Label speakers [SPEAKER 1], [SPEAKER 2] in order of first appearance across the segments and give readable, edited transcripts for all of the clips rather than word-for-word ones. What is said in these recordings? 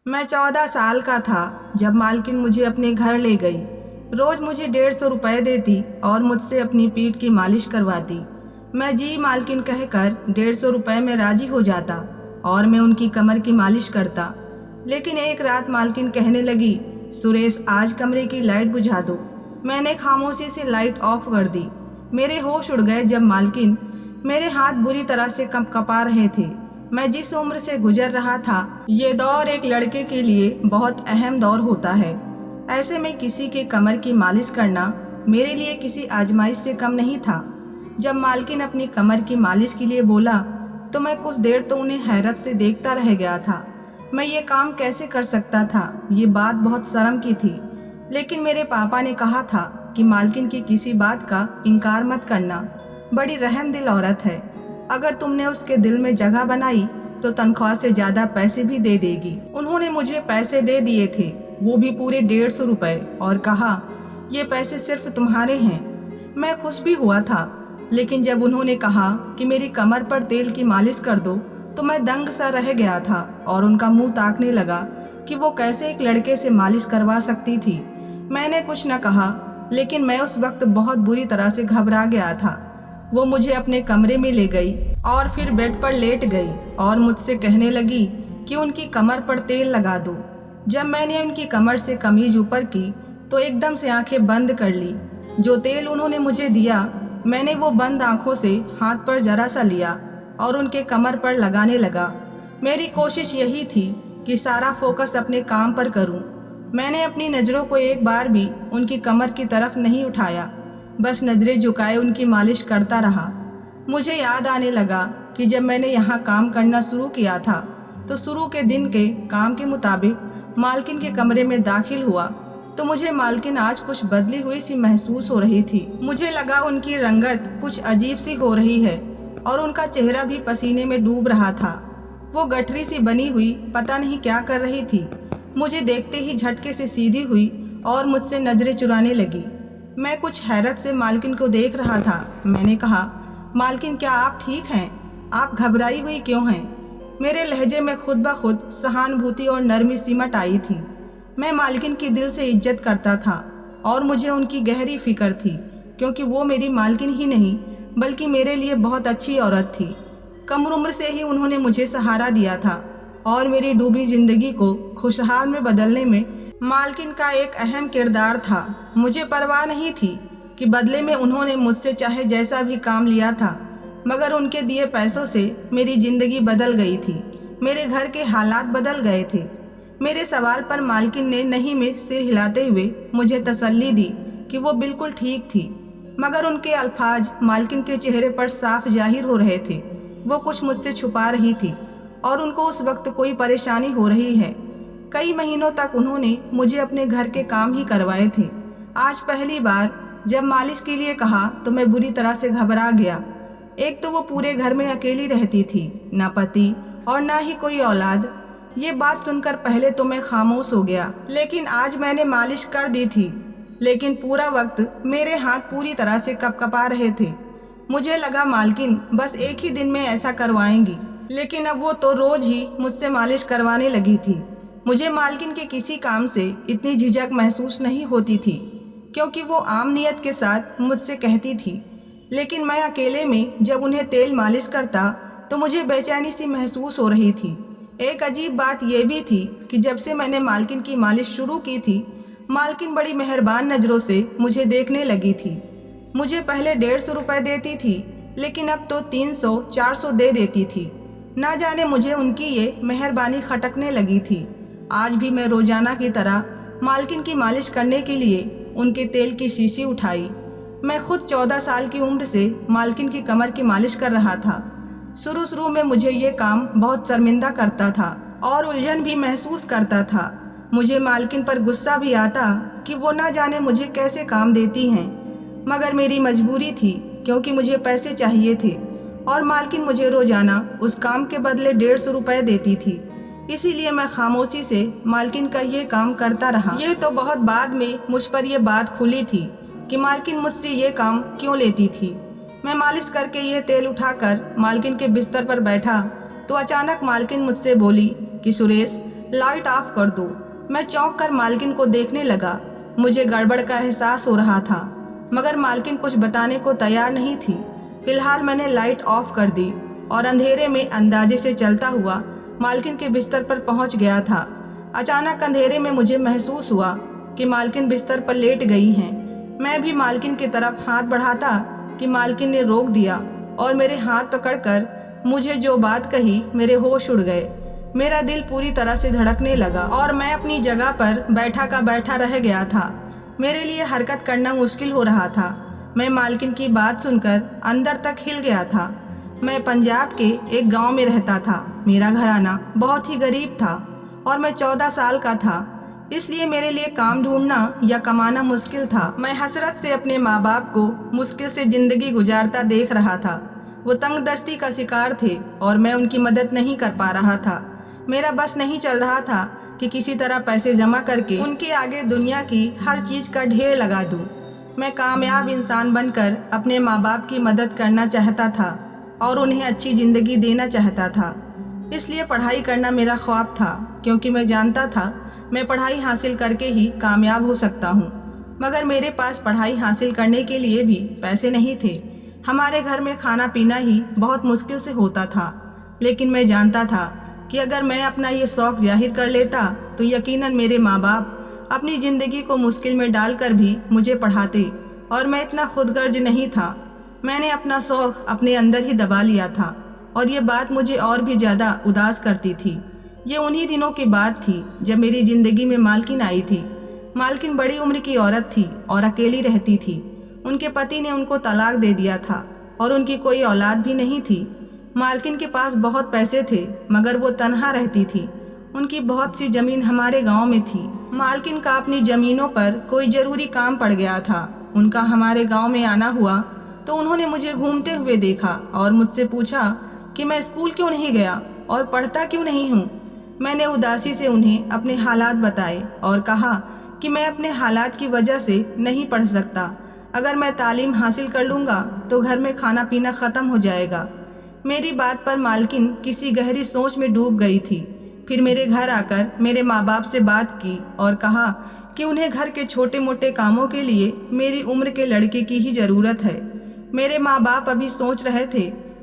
[SPEAKER 1] मैं 14 साल का था जब मालकिन मुझे अपने घर ले गई। रोज मुझे 150 रुपए देती और मुझसे अपनी पीठ की मालिश करवाती। मैं जी मालकिन कहकर 150 रुपए में राजी हो जाता और मैं उनकी कमर की मालिश करता। लेकिन एक रात मालकिन कहने लगी, सुरेश आज कमरे की लाइट बुझा दो। मैंने खामोशी से लाइट ऑफ कर दी। मेरे होश उड़ गए जब मालकिन मेरे हाथ बुरी तरह से कंपा रहे थे। मैं जिस उम्र से गुजर रहा था, ये दौर एक लड़के के लिए बहुत अहम दौर होता है। ऐसे में किसी के कमर की मालिश करना मेरे लिए किसी आजमाइश से कम नहीं था। जब मालकिन अपनी कमर की मालिश के लिए बोला तो मैं कुछ देर तो उन्हें हैरत से देखता रह गया था। मैं ये काम कैसे कर सकता था, ये बात बहुत शर्म की थी। लेकिन मेरे पापा ने कहा था कि मालकिन की किसी बात का इनकार मत करना, बड़ी रहमदिल औरत है। अगर तुमने उसके दिल में जगह बनाई तो तनख्वाह से ज्यादा पैसे भी दे देगी। उन्होंने मुझे पैसे दे दिए थे, वो भी पूरे 150 रुपए, और कहा ये पैसे सिर्फ तुम्हारे हैं। मैं खुश भी हुआ था, लेकिन जब उन्होंने कहा कि मेरी कमर पर तेल की मालिश कर दो तो मैं दंग सा रह गया था और उनका मुंह ताकने लगा कि वो कैसे एक लड़के से मालिश करवा सकती थी। मैंने कुछ न कहा, लेकिन मैं उस वक्त बहुत बुरी तरह से घबरा गया था। वो मुझे अपने कमरे में ले गई और फिर बेड पर लेट गई और मुझसे कहने लगी कि उनकी कमर पर तेल लगा दो। जब मैंने उनकी कमर से कमीज ऊपर की तो एकदम से आंखें बंद कर ली। जो तेल उन्होंने मुझे दिया, मैंने वो बंद आंखों से हाथ पर जरा सा लिया और उनके कमर पर लगाने लगा। मेरी कोशिश यही थी कि सारा फोकस अपने काम पर करूं। मैंने अपनी नज़रों को एक बार भी उनकी कमर की तरफ नहीं उठाया, बस नजरें झुकाए उनकी मालिश करता रहा। मुझे याद आने लगा कि जब मैंने यहाँ काम करना शुरू किया था तो शुरू के दिन के काम के मुताबिक मालकिन के कमरे में दाखिल हुआ तो मुझे मालकिन आज कुछ बदली हुई सी महसूस हो रही थी। मुझे लगा उनकी रंगत कुछ अजीब सी हो रही है और उनका चेहरा भी पसीने में डूब रहा था। वो गठरी सी बनी हुई पता नहीं क्या कर रही थी। मुझे देखते ही झटके से सीधी हुई और मुझसे नजरें चुराने लगी। मैं कुछ हैरत से मालकिन को देख रहा था। मैंने कहा, मालकिन क्या आप ठीक हैं? आप घबराई हुई क्यों हैं? मेरे लहजे में खुद ब खुद सहानुभूति और नरमी सिमट आई थी। मैं मालकिन की दिल से इज्जत करता था और मुझे उनकी गहरी फिक्र थी, क्योंकि वो मेरी मालकिन ही नहीं बल्कि मेरे लिए बहुत अच्छी औरत थी। कम उम्र से ही उन्होंने मुझे सहारा दिया था और मेरी डूबी जिंदगी को खुशहाल में बदलने में मालकिन का एक अहम किरदार था। मुझे परवाह नहीं थी कि बदले में उन्होंने मुझसे चाहे जैसा भी काम लिया था, मगर उनके दिए पैसों से मेरी जिंदगी बदल गई थी। मेरे घर के हालात बदल गए थे। मेरे सवाल पर मालकिन ने नहीं में सिर हिलाते हुए मुझे तसल्ली दी कि वो बिल्कुल ठीक थी, मगर उनके अल्फाज मालकिन के चेहरे पर साफ जाहिर हो रहे थे। वो कुछ मुझसे छुपा रही थी और उनको उस वक्त कोई परेशानी हो रही है। कई महीनों तक उन्होंने मुझे अपने घर के काम ही करवाए थे। आज पहली बार जब मालिश के लिए कहा तो मैं बुरी तरह से घबरा गया। एक तो वो पूरे घर में अकेली रहती थी, ना पति और ना ही कोई औलाद। ये बात सुनकर पहले तो मैं खामोश हो गया, लेकिन आज मैंने मालिश कर दी थी, लेकिन पूरा वक्त मेरे हाथ पूरी तरह से कपकपा रहे थे। मुझे लगा मालकिन बस एक ही दिन में ऐसा करवाएंगी, लेकिन अब वो तो रोज ही मुझसे मालिश करवाने लगी थी। मुझे मालकिन के किसी काम से इतनी झिझक महसूस नहीं होती थी, क्योंकि वो आम नियत के साथ मुझसे कहती थी। लेकिन मैं अकेले में जब उन्हें तेल मालिश करता तो मुझे बेचैनी सी महसूस हो रही थी। एक अजीब बात यह भी थी कि जब से मैंने मालकिन की मालिश शुरू की थी, मालकिन बड़ी मेहरबान नज़रों से मुझे देखने लगी थी। मुझे पहले 150 रुपए देती थी, लेकिन अब तो 300-400 दे देती थी। ना जाने मुझे उनकी ये मेहरबानी खटकने लगी थी। आज भी मैं रोजाना की तरह मालकिन की मालिश करने के लिए उनके तेल की शीशी उठाई। मैं खुद 14 साल की उम्र से मालकिन की कमर की मालिश कर रहा था। शुरू में मुझे ये काम बहुत शर्मिंदा करता था और उलझन भी महसूस करता था। मुझे मालकिन पर गुस्सा भी आता कि वो ना जाने मुझे कैसे काम देती हैं, मगर मेरी मजबूरी थी क्योंकि मुझे पैसे चाहिए थे और मालकिन मुझे रोजाना उस काम के बदले 150 रुपए देती थी। इसीलिए मैं खामोशी से मालकिन का ये काम करता रहा। ये तो बहुत बाद में मुझ पर यह बात खुली थी कि मालकिन मुझसे ये काम क्यों लेती थी। मैं मालिश करके ये तेल उठाकर मालकिन के बिस्तर पर बैठा तो अचानक मालकिन मुझसे बोली कि सुरेश, लाइट ऑफ कर दो। मैं चौंक कर मालकिन को देखने लगा। मुझे गड़बड़ का एहसास हो रहा था, मगर मालकिन कुछ बताने को तैयार नहीं थी। फिलहाल मैंने लाइट ऑफ कर दी और अंधेरे में अंदाजे से चलता हुआ मालकिन के बिस्तर पर पहुंच गया था। अचानक अंधेरे में मुझे महसूस हुआ कि मालकिन बिस्तर पर लेट गई हैं। मैं भी मालकिन की तरफ हाथ बढ़ाता कि मालकिन ने रोक दिया और मेरे हाथ पकड़कर मुझे जो बात कही, मेरे होश उड़ गए। मेरा दिल पूरी तरह से धड़कने लगा और मैं अपनी जगह पर बैठा का बैठा रह गया था। मेरे लिए हरकत करना मुश्किल हो रहा था। मैं मालकिन की बात सुनकर अंदर तक हिल गया था। मैं पंजाब के एक गांव में रहता था। मेरा घराना बहुत ही गरीब था और मैं 14 साल का था, इसलिए मेरे लिए काम ढूंढना या कमाना मुश्किल था। मैं हसरत से अपने माँ बाप को मुश्किल से जिंदगी गुजारता देख रहा था। वो तंगदस्ती का शिकार थे और मैं उनकी मदद नहीं कर पा रहा था। मेरा बस नहीं चल रहा था कि किसी तरह पैसे जमा करके उनके आगे दुनिया की हर चीज का ढेर लगा दूं। मैं कामयाब इंसान बनकर अपने माँ बाप की मदद करना चाहता था और उन्हें अच्छी जिंदगी देना चाहता था। इसलिए पढ़ाई करना मेरा ख्वाब था, क्योंकि मैं जानता था मैं पढ़ाई हासिल करके ही कामयाब हो सकता हूँ। मगर मेरे पास पढ़ाई हासिल करने के लिए भी पैसे नहीं थे। हमारे घर में खाना पीना ही बहुत मुश्किल से होता था। लेकिन मैं जानता था कि अगर मैं अपना ये शौक़ जाहिर कर लेता तो यकीनन मेरे माँ बाप अपनी ज़िंदगी को मुश्किल में डालकर भी मुझे पढ़ाते, और मैं इतना खुदगर्ज नहीं था। मैंने अपना शौक़ अपने अंदर ही दबा लिया था और ये बात मुझे और भी ज़्यादा उदास करती थी। ये उन्हीं दिनों की बात थी जब मेरी ज़िंदगी में मालकिन आई थी। मालकिन बड़ी उम्र की औरत थी और अकेली रहती थी। उनके पति ने उनको तलाक दे दिया था और उनकी कोई औलाद भी नहीं थी। मालकिन के पास बहुत पैसे थे, मगर वो तन्हा रहती थी। उनकी बहुत सी ज़मीन हमारे गांव में थी। मालकिन का अपनी ज़मीनों पर कोई ज़रूरी काम पड़ गया था। उनका हमारे गांव में आना हुआ तो उन्होंने मुझे घूमते हुए देखा और मुझसे पूछा कि मैं स्कूल क्यों नहीं गया और पढ़ता क्यों नहीं हूँ। मैंने उदासी से उन्हें अपने हालात बताए और कहा कि मैं अपने हालात की वजह से नहीं पढ़ सकता। अगर मैं तालीम हासिल कर लूँगा तो घर में खाना पीना ख़त्म हो जाएगा। मेरी बात पर मालकिन किसी गहरी सोच में डूब गई थी। फिर मेरे घर आकर मेरे माँ बाप से बात की और कहा कि उन्हें घर के छोटे मोटे कामों के लिए मेरी उम्र के लड़के की ही ज़रूरत है। मेरे माँ बाप अभी सोच रहे थे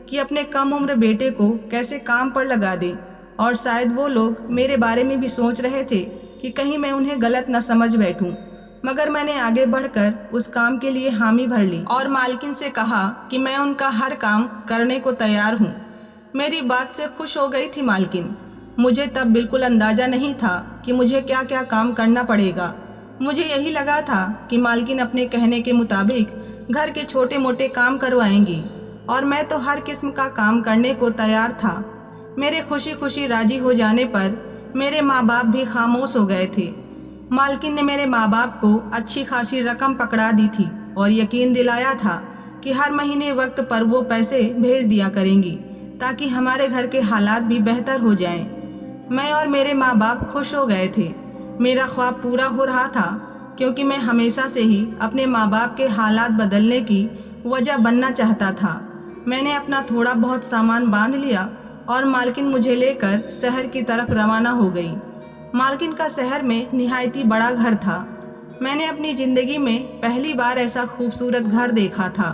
[SPEAKER 1] कि अपने कम उम्र बेटे को कैसे काम पर लगा दें, और शायद वो लोग मेरे बारे में भी सोच रहे थे कि कहीं मैं उन्हें गलत न समझ बैठूं। मगर मैंने आगे बढ़कर उस काम के लिए हामी भर ली और मालकिन से कहा कि मैं उनका हर काम करने को तैयार हूँ। मेरी बात से खुश हो गई थी मालकिन। मुझे तब बिल्कुल अंदाज़ा नहीं था कि मुझे क्या क्या काम करना पड़ेगा। मुझे यही लगा था कि मालकिन अपने कहने के मुताबिक घर के छोटे मोटे काम करवाएंगी और मैं तो हर किस्म का काम करने को तैयार था। मेरे खुशी खुशी राजी हो जाने पर मेरे माँ बाप भी खामोश हो गए थे। मालकिन ने मेरे माँ बाप को अच्छी खासी रकम पकड़ा दी थी और यकीन दिलाया था कि हर महीने वक्त पर वो पैसे भेज दिया करेंगी ताकि हमारे घर के हालात भी बेहतर हो जाएं। मैं और मेरे माँ बाप खुश हो गए थे। मेरा ख्वाब पूरा हो रहा था, क्योंकि मैं हमेशा से ही अपने माँ बाप के हालात बदलने की वजह बनना चाहता था। मैंने अपना थोड़ा बहुत सामान बांध लिया और मालकिन मुझे लेकर शहर की तरफ रवाना हो गई। मालकिन का शहर में निहायती बड़ा घर था। मैंने अपनी ज़िंदगी में पहली बार ऐसा खूबसूरत घर देखा था।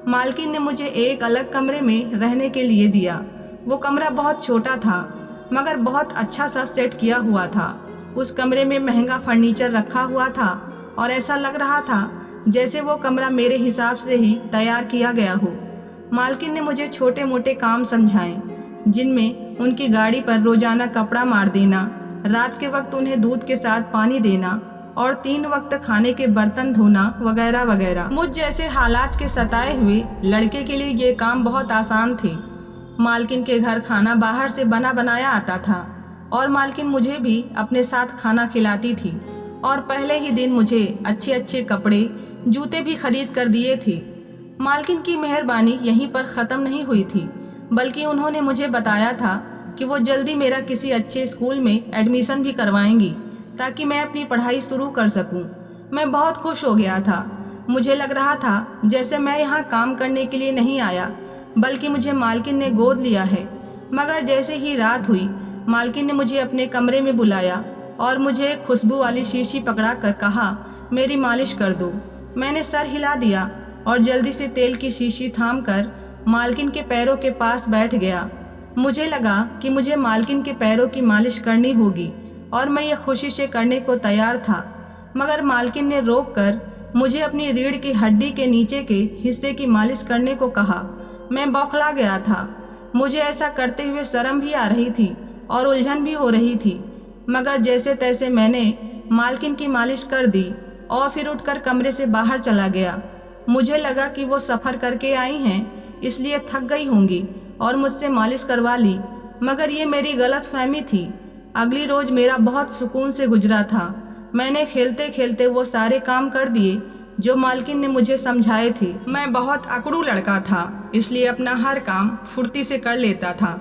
[SPEAKER 1] मालकिन ने मुझे एक अलग कमरे में रहने के लिए दिया। वो कमरा बहुत छोटा था, मगर बहुत अच्छा सा सेट किया हुआ था। उस कमरे में महंगा फर्नीचर रखा हुआ था और ऐसा लग रहा था जैसे वो कमरा मेरे हिसाब से ही तैयार किया गया हो। मालकिन ने मुझे छोटे मोटे काम समझाए, जिनमें उनकी गाड़ी पर रोजाना कपड़ा मार देना, रात के वक्त उन्हें दूध के साथ पानी देना और 3 वक्त खाने के बर्तन धोना वगैरह वगैरह। मुझ जैसे हालात के सताए हुए लड़के के लिए ये काम बहुत आसान थे। मालकिन के घर खाना बाहर से बना बनाया आता था और मालकिन मुझे भी अपने साथ खाना खिलाती थी और पहले ही दिन मुझे अच्छे अच्छे कपड़े जूते भी खरीद कर दिए थे। मालकिन की मेहरबानी यहीं पर ख़त्म नहीं हुई थी, बल्कि उन्होंने मुझे बताया था कि वो जल्दी मेरा किसी अच्छे स्कूल में एडमिशन भी करवाएंगी ताकि मैं अपनी पढ़ाई शुरू कर सकूं। मैं बहुत खुश हो गया था। मुझे लग रहा था जैसे मैं यहाँ काम करने के लिए नहीं आया, बल्कि मुझे मालकिन ने गोद लिया है। मगर जैसे ही रात हुई मालकिन ने मुझे अपने कमरे में बुलाया और मुझे एक खुशबू वाली शीशी पकड़ा कर कहा, मेरी मालिश कर दो। मैंने सर हिला दिया और जल्दी से तेल की शीशी थाम कर मालकिन के पैरों के पास बैठ गया। मुझे लगा कि मुझे मालकिन के पैरों की मालिश करनी होगी और मैं यह खुशी से करने को तैयार था, मगर मालकिन ने रोक कर मुझे अपनी रीढ़ की हड्डी के नीचे के हिस्से की मालिश करने को कहा। मैं बौखला गया था। मुझे ऐसा करते हुए शर्म भी आ रही थी और उलझन भी हो रही थी, मगर जैसे तैसे मैंने मालकिन की मालिश कर दी और फिर उठकर कमरे से बाहर चला गया। मुझे लगा कि वो सफ़र करके आई हैं, इसलिए थक गई होंगी और मुझसे मालिश करवा ली, मगर ये मेरी गलतफहमी थी। अगली रोज मेरा बहुत सुकून से गुजरा था। मैंने खेलते खेलते वो सारे काम कर दिए जो मालकिन ने मुझे समझाए थे। मैं बहुत अकड़ू लड़का था, इसलिए अपना हर काम फुर्ती से कर लेता था,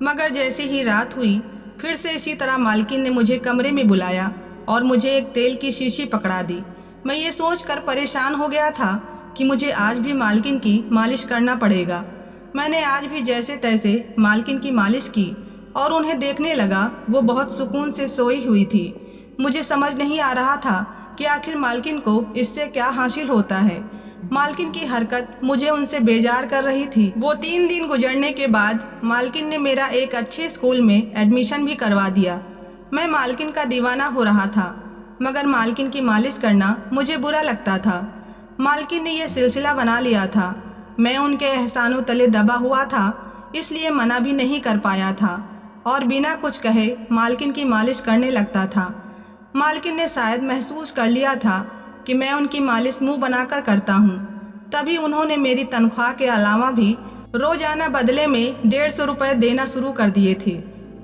[SPEAKER 1] मगर जैसे ही रात हुई फिर से इसी तरह मालकिन ने मुझे कमरे में बुलाया और मुझे एक तेल की शीशी पकड़ा दी। मैं ये सोचकर परेशान हो गया था कि मुझे आज भी मालकिन की मालिश करना पड़ेगा। मैंने आज भी जैसे तैसे मालकिन की मालिश की और उन्हें देखने लगा वो बहुत सुकून से सोई हुई थी। मुझे समझ नहीं आ रहा था कि आखिर मालकिन को इससे क्या हासिल होता है। मालकिन की हरकत मुझे उनसे बेजार कर रही थी। वो 3 दिन गुजरने के बाद मालकिन ने मेरा एक अच्छे स्कूल में एडमिशन भी करवा दिया। मैं मालकिन का दीवाना हो रहा था, मगर मालकिन की मालिश करना मुझे बुरा लगता था। मालकिन ने यह सिलसिला बना लिया था। मैं उनके एहसानों तले दबा हुआ था, इसलिए मना भी नहीं कर पाया था और बिना कुछ कहे मालकिन की मालिश करने लगता था। मालकिन ने शायद महसूस कर लिया था कि मैं उनकी मालिश मुंह बनाकर करता हूँ, तभी उन्होंने मेरी तनख्वाह के अलावा भी रोजाना बदले में 150 रुपये देना शुरू कर दिए थे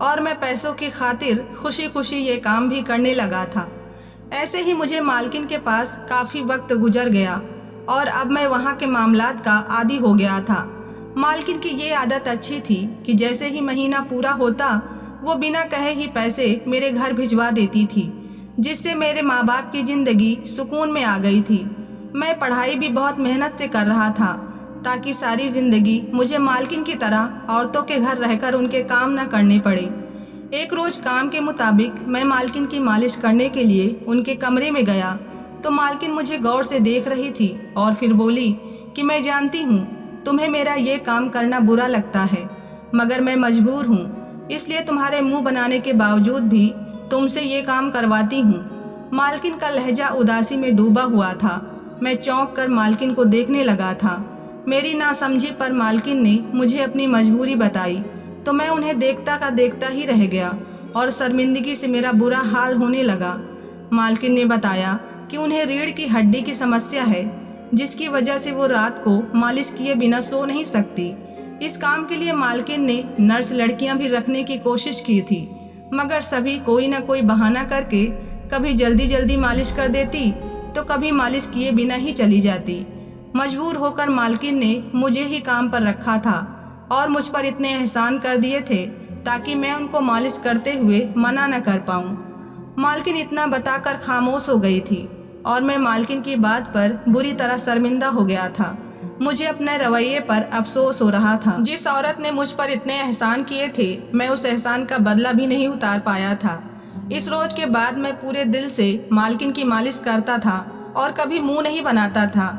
[SPEAKER 1] और मैं पैसों की खातिर खुशी खुशी ये काम भी करने लगा था। ऐसे ही मुझे मालकिन के पास काफ़ी वक्त गुजर गया और अब मैं वहाँ के मामलात का आदी हो गया था। मालकिन की ये आदत अच्छी थी कि जैसे ही महीना पूरा होता वो बिना कहे ही पैसे मेरे घर भिजवा देती थी, जिससे मेरे माँ बाप की ज़िंदगी सुकून में आ गई थी। मैं पढ़ाई भी बहुत मेहनत से कर रहा था ताकि सारी ज़िंदगी मुझे मालकिन की तरह औरतों के घर रहकर उनके काम न करने पड़े। एक रोज़ काम के मुताबिक मैं मालकिन की मालिश करने के लिए उनके कमरे में गया तो मालकिन मुझे गौर से देख रही थी और फिर बोली कि मैं जानती हूँ तुम्हें मेरा ये काम करना बुरा लगता है, मगर मैं मजबूर हूँ, इसलिए तुम्हारे मुंह बनाने के बावजूद भी तुमसे ये काम करवाती हूँ। मालकिन का लहजा उदासी में डूबा हुआ था। मैं चौंक कर मालकिन को देखने लगा था। मेरी नासमझी पर मालकिन ने मुझे अपनी मजबूरी बताई तो मैं उन्हें देखता का देखता ही रह गया और शर्मिंदगी से मेरा बुरा हाल होने लगा। मालकिन ने बताया कि उन्हें रीढ़ की हड्डी की समस्या है, जिसकी वजह से वो रात को मालिश किए बिना सो नहीं सकती। इस काम के लिए मालकिन ने नर्स लड़कियां भी रखने की कोशिश की थी, मगर सभी कोई न कोई बहाना करके कभी जल्दी जल्दी मालिश कर देती तो कभी मालिश किए बिना ही चली जाती। मजबूर होकर मालकिन ने मुझे ही काम पर रखा था और मुझ पर इतने एहसान कर दिए थे ताकि मैं उनको मालिश करते हुए मना न कर पाऊँ। मालकिन इतना बताकर खामोश हो गई थी और मैं मालकिन की बात पर बुरी तरह शर्मिंदा हो गया था। मुझे अपने रवैये पर अफसोस हो रहा था। जिस औरत ने मुझ पर इतने एहसान किए थे, मैं उस एहसान का बदला भी नहीं उतार पाया था। इस रोज के बाद मैं पूरे दिल से मालकिन की मालिश करता था और कभी मुंह नहीं बनाता था।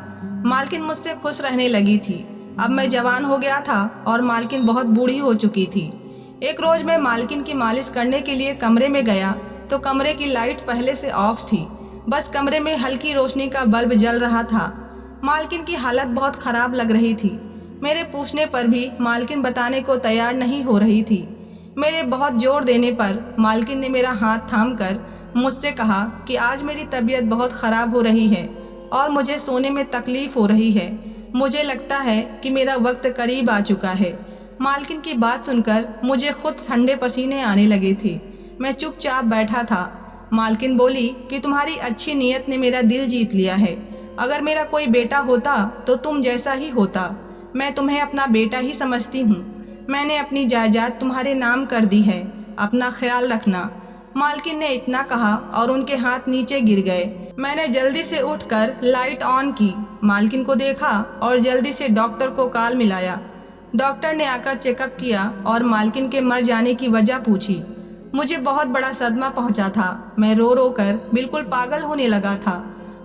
[SPEAKER 1] मालकिन मुझसे खुश रहने लगी थी। अब मैं जवान हो गया था और मालकिन बहुत बूढ़ी हो चुकी थी। एक रोज मैं मालकिन की मालिश करने के लिए कमरे में गया तो कमरे की लाइट पहले से ऑफ थी, बस कमरे में हल्की रोशनी का बल्ब जल रहा था। मालकिन की हालत बहुत खराब लग रही थी। मेरे पूछने पर भी मालकिन बताने को तैयार नहीं हो रही थी। मेरे बहुत जोर देने पर मालकिन ने मेरा हाथ थामकर मुझसे कहा कि आज मेरी तबीयत बहुत ख़राब हो रही है और मुझे सोने में तकलीफ हो रही है। मुझे लगता है कि मेरा वक्त करीब आ चुका है। मालकिन की बात सुनकर मुझे खुद ठंडे पसीने आने लगे थे। मैं चुपचाप बैठा था। मालकिन बोली कि तुम्हारी अच्छी नीयत ने मेरा दिल जीत लिया है। अगर मेरा कोई बेटा होता तो तुम जैसा ही होता। मैं तुम्हें अपना बेटा ही समझती हूँ। मैंने अपनी जायदाद तुम्हारे नाम कर दी है, अपना ख्याल रखना। मालकिन ने इतना कहा और उनके हाथ नीचे गिर गए। मैंने जल्दी से उठकर लाइट ऑन की, मालकिन को देखा और जल्दी से डॉक्टर को कॉल मिलाया। डॉक्टर ने आकर चेकअप किया और मालकिन के मर जाने की वजह पूछी। मुझे बहुत बड़ा सदमा पहुंचा था। मैं रो रो कर बिल्कुल पागल होने लगा था।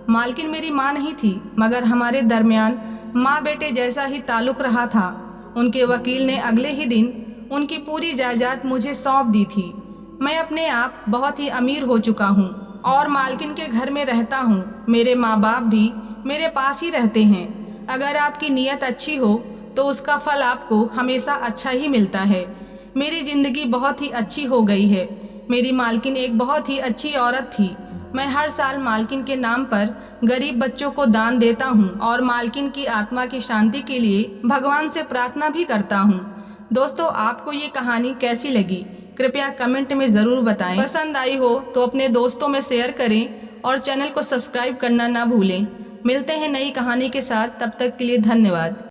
[SPEAKER 1] मालकिन मेरी माँ नहीं थी, मगर हमारे दरमियान माँ बेटे जैसा ही ताल्लुक रहा था। उनके वकील ने अगले ही दिन उनकी पूरी जायदाद मुझे सौंप दी थी। मैं अपने आप बहुत ही अमीर हो चुका हूँ और मालकिन के घर में रहता हूँ। मेरे माँ बाप भी मेरे पास ही रहते हैं। अगर आपकी नीयत अच्छी हो तो उसका फल आपको हमेशा अच्छा ही मिलता है। मेरी ज़िंदगी बहुत ही अच्छी हो गई है। मेरी मालकिन एक बहुत ही अच्छी औरत थी। मैं हर साल मालकिन के नाम पर गरीब बच्चों को दान देता हूँ और मालकिन की आत्मा की शांति के लिए भगवान से प्रार्थना भी करता हूँ। दोस्तों, आपको ये कहानी कैसी लगी? कृपया कमेंट में ज़रूर बताएं। पसंद आई हो तो अपने दोस्तों में शेयर करें और चैनल को सब्सक्राइब करना ना भूलें। मिलते हैं नई कहानी के साथ, तब तक के लिए धन्यवाद।